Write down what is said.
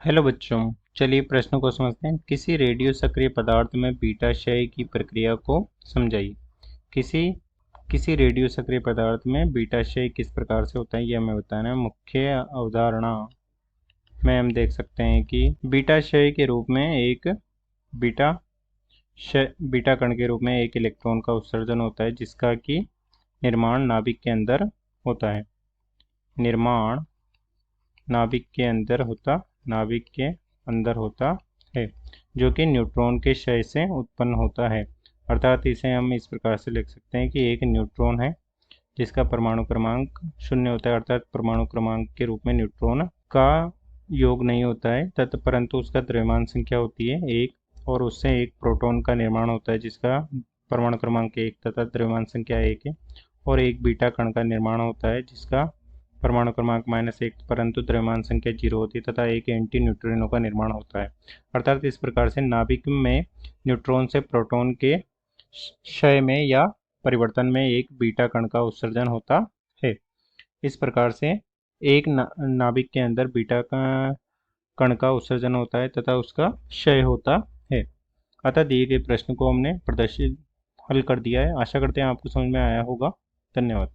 Hello बच्चों, चलिए प्रश्न को समझते हैं। किसी रेडियो सक्रिय पदार्थ में बीटा क्षय की प्रक्रिया को समझाइए। किसी किसी रेडियो सक्रिय पदार्थ में बीटा क्षय किस प्रकार से होता है, यह हमें बताना है। मुख्य अवधारणा में हम देख सकते हैं कि बीटा क्षय के रूप में एक बीटा बीटा कण के रूप में एक इलेक्ट्रॉन का उत्सर्जन होता है, जिसका कि निर्माण नाभिक के अंदर होता है। निर्माण नाभिक के अंदर होता है, जो कि न्यूट्रॉन के क्षय से उत्पन्न होता है। अर्थात इसे हम इस प्रकार से लिख सकते हैं कि एक न्यूट्रॉन है जिसका परमाणु क्रमांक 0 होता है, अर्थात परमाणु क्रमांक के रूप में न्यूट्रॉन का योग नहीं होता है परंतु उसका द्रव्यमान संख्या होती है 1, और उससे एक प्रोटॉन का निर्माण होता है जिसका परमाणु क्रमांक 1 तथा द्रव्यमान संख्या 1 है, और एक बीटा कण का निर्माण होता है जिसका परमाणु क्रमांक -1 परंतु द्रव्यमान संख्या 0 होती है, तथा एक एंटी न्यूट्रिनो का निर्माण होता है। अर्थात इस प्रकार से नाभिक में न्यूट्रॉन से प्रोटॉन के क्षय में या परिवर्तन में एक बीटा कण का उत्सर्जन होता है। इस प्रकार से एक नाभिक के अंदर बीटा कण का उत्सर्जन होता है तथा उसका क्षय होता है। अतः दिए गए प्रश्न को हमने प्रदर्शित हल कर दिया है। आशा करते हैं आपको समझ में आया होगा। धन्यवाद।